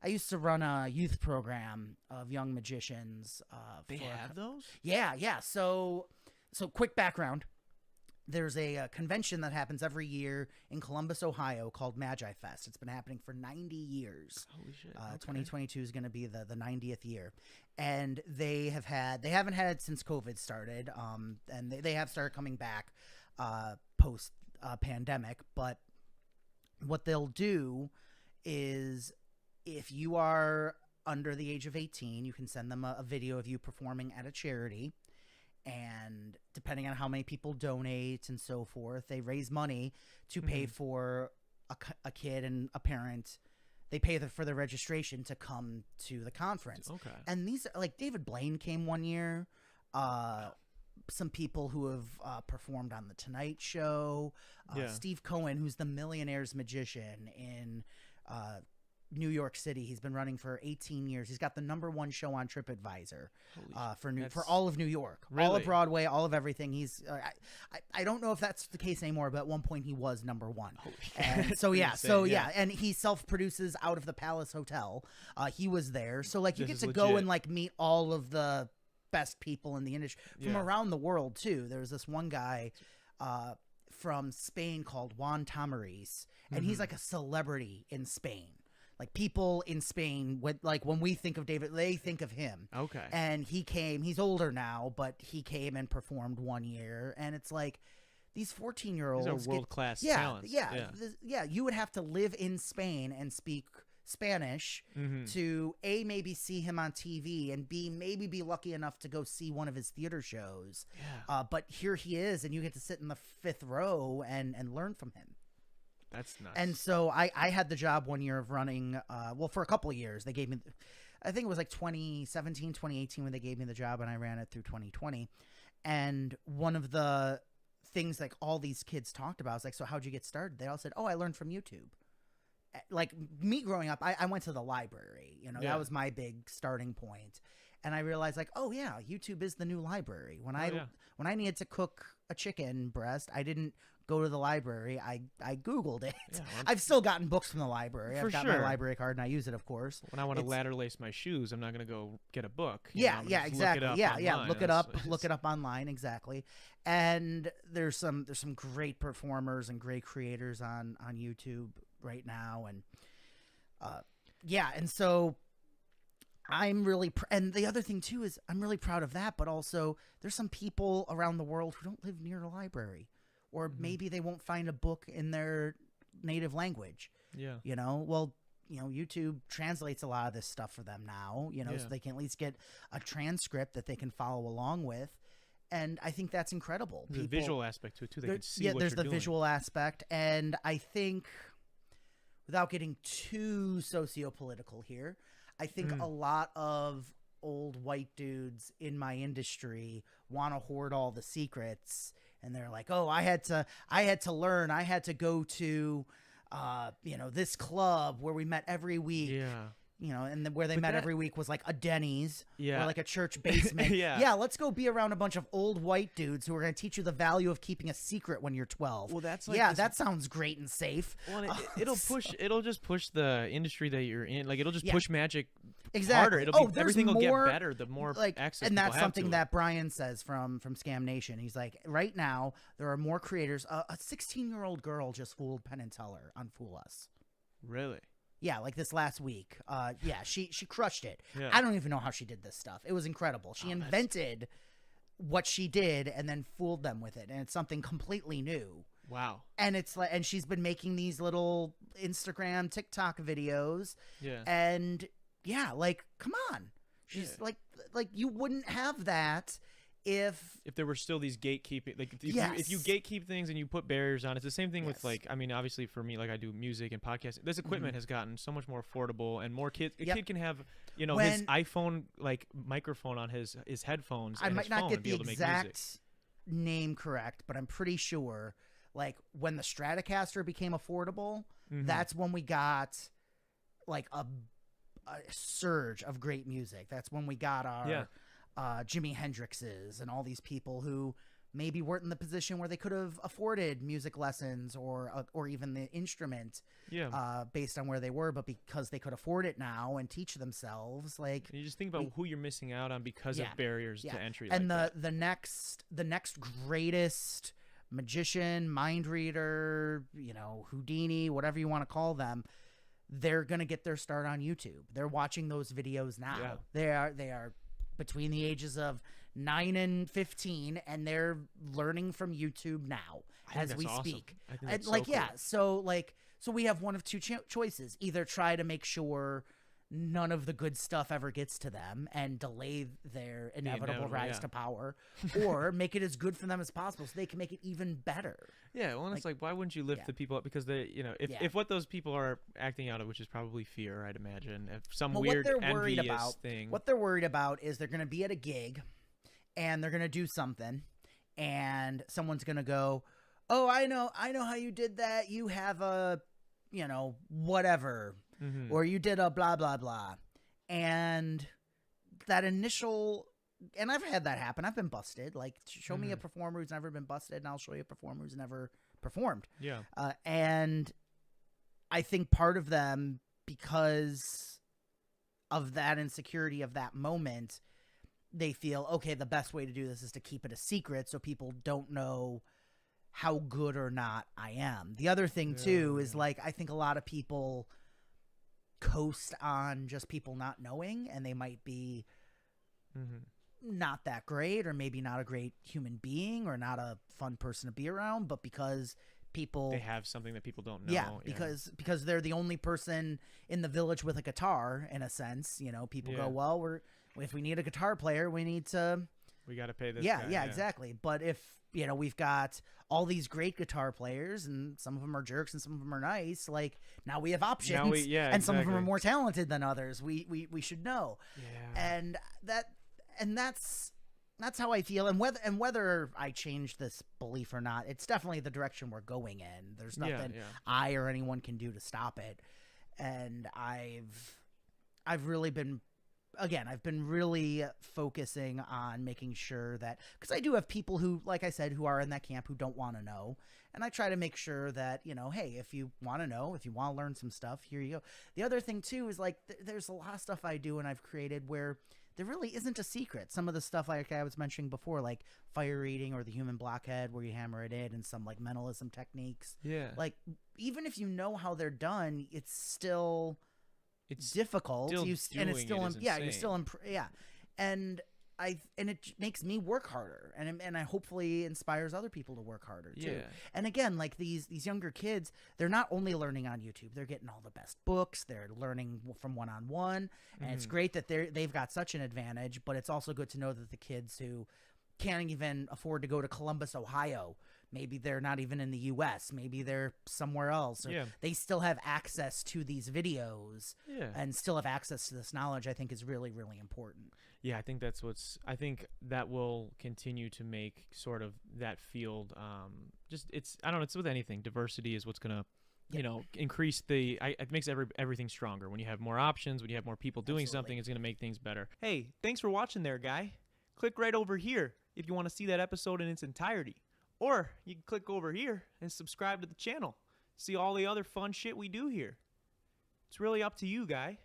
I used to run a youth program of young magicians. They have those? Yeah. So quick background. There's a convention that happens every year in Columbus, Ohio called Magi Fest. It's been happening for 90 years. Holy shit. 2022 is going to be the 90th year. And they haven't had it since COVID started. And they have started coming back post pandemic. But what they'll do is if you are under the age of 18, you can send them a video of you performing at a charity. And depending on how many people donate and so forth, they raise money to pay for a kid and a parent. They pay for the registration to come to the conference. Okay. And these are like David Blaine came one year. Some people who have performed on The Tonight Show. Steve Cohen, who's the Millionaire's Magician in New York City. He's been running for 18 years. He's got the #1 show on TripAdvisor for all of New York, really? all of Broadway, all of everything. He's I don't know if that's the case anymore, but at one point he was #1. And so and he self-produces out of the Palace Hotel. He was there, so like you get to go and like meet all of the best people in the industry from around the world too. There's this one guy from Spain called Juan Tamariz, and he's like a celebrity in Spain. Like people in Spain, when we think of David, they think of him. Okay. And he came. He's older now, but he came and performed one year. And it's like these 14-year-olds. These are world-class talents. Yeah. You would have to live in Spain and speak Spanish to A, maybe see him on TV, and B, maybe be lucky enough to go see one of his theater shows. Yeah. But here he is, and you get to sit in the 5th row and learn from him. That's nuts. And so I had the job one year of running, for a couple of years. They gave me, I think it was like 2017, 2018 when they gave me the job, and I ran it through 2020. And one of the things like all these kids talked about was like, so how'd you get started? They all said, I learned from YouTube. Like me growing up, I went to the library. That was my big starting point. And I realized like, oh yeah, YouTube is the new library. When I needed to cook a chicken breast, I didn't go to the library. I Googled it. Yeah, I've still gotten books from the library. I've got my library card and I use it, of course. When I want to ladder lace my shoes, I'm not going to go get a book. Exactly. Look it up online. Exactly. And there's some great performers and great creators on YouTube right now. And and so I'm really and the other thing too is I'm really proud of that, but also there's some people around the world who don't live near a library, or maybe they won't find a book in their native language. Yeah. YouTube translates a lot of this stuff for them now, so they can at least get a transcript that they can follow along with. And I think that's incredible. There's a visual aspect to it too. They can see what there's you're the doing. Visual aspect. And I think, without getting too socio-political here, I think a lot of old white dudes in my industry want to hoard all the secrets, and they're like, "Oh, I had to learn. I had to go to, this club where we met every week." Yeah. And where they met every week was like a Denny's or like a church basement. Let's go be around a bunch of old white dudes who are going to teach you the value of keeping a secret when you're 12. Well, that's like that sounds great and safe. Well, it'll just push the industry that you're in. Like it'll just push magic harder. Harder. Everything will get better the more access. And that's something that Brian says from Scam Nation. He's like, right now there are more creators. A 16-year-old girl just fooled Penn and Teller on Fool Us. Really? Yeah, like this last week. She crushed it. Yeah. I don't even know how she did this stuff. It was incredible. She invented what she did and then fooled them with it, and it's something completely new. Wow. And it's like, and she's been making these little Instagram, TikTok videos. Yeah. And like, come on. She's like you wouldn't have that if there were still these gatekeeping, like if you gatekeep things and you put barriers on. It's the same thing with like, I mean, obviously for me, like I do music and podcasting, this equipment has gotten so much more affordable, and more kids. A kid can have his iPhone like microphone on his headphones. I and might his not phone get and be the able to make exact music. Name correct, but I'm pretty sure like when the Stratocaster became affordable, that's when we got like a surge of great music. That's when we got our Jimi Hendrixes and all these people who maybe weren't in the position where they could have afforded music lessons or even the instrument based on where they were, but because they could afford it now and teach themselves, like you just think about who you're missing out on because of barriers to entry. And the next greatest magician, mind reader, Houdini, whatever you want to call them, they're going to get their start on YouTube. They're watching those videos now. Yeah. They are between the ages of 9 and 15, and they're learning from YouTube now as we speak. I think that's so cool. So we have one of two choices: either try to make sure none of the good stuff ever gets to them and delay their inevitable rise to power, or make it as good for them as possible so they can make it even better. Yeah, well, and it's like, why wouldn't you lift the people up? Because they, if what those people are acting out of, which is probably fear, I'd imagine, if some weird envious thing. What they're worried about is they're going to be at a gig, and they're going to do something, and someone's going to go, "Oh, I know how you did that. You have a, whatever." Mm-hmm. Or you did a blah, blah, blah. And that initial, and I've had that happen. I've been busted. Like, show me a performer who's never been busted, and I'll show you a performer who's never performed. Yeah. And I think part of them, because of that insecurity of that moment, they feel, okay, the best way to do this is to keep it a secret so people don't know how good or not I am. The other thing, too, is, like, I think a lot of people coast on just people not knowing, and they might be not that great, or maybe not a great human being, or not a fun person to be around, but because they have something that people don't know. Because they're the only person in the village with a guitar, in a sense. People go, well, if we need a guitar player, we got to pay this guy. Yeah, exactly. But if we've got all these great guitar players, and some of them are jerks and some of them are nice, like, now we have options, and some of them are more talented than others. We should know. And that's how I feel. And whether I change this belief or not, it's definitely the direction we're going in. There's nothing I or anyone can do to stop it. And I've really been really focusing on making sure that, because I do have people who, like I said, who are in that camp who don't want to know. And I try to make sure that, hey, if you want to know, if you want to learn some stuff, here you go. The other thing, too, is, like, there's a lot of stuff I do and I've created where there really isn't a secret. Some of the stuff, like I was mentioning before, like fire reading or the human blockhead, where you hammer it in, and some, like, mentalism techniques. Yeah. Like, even if you know how they're done, it's still... It's difficult, and it's still and it makes me work harder, and I hopefully inspires other people to work harder too. And again, like these younger kids, they're not only learning on YouTube, they're getting all the best books, they're learning from one-on-one, and it's great that they've got such an advantage. But it's also good to know that the kids who can't even afford to go to Columbus, Ohio, maybe they're not even in the U.S., maybe they're somewhere else, or they still have access to these videos and still have access to this knowledge, I think is really, really important. Yeah, I think that will continue to make sort of that field I don't know, it's with anything. Diversity is what's going to increase it makes everything stronger. When you have more options, when you have more people doing something, it's going to make things better. Hey, thanks for watching there, guy. Click right over here if you want to see that episode in its entirety. Or you can click over here and subscribe to the channel. See all the other fun shit we do here. It's really up to you, guy.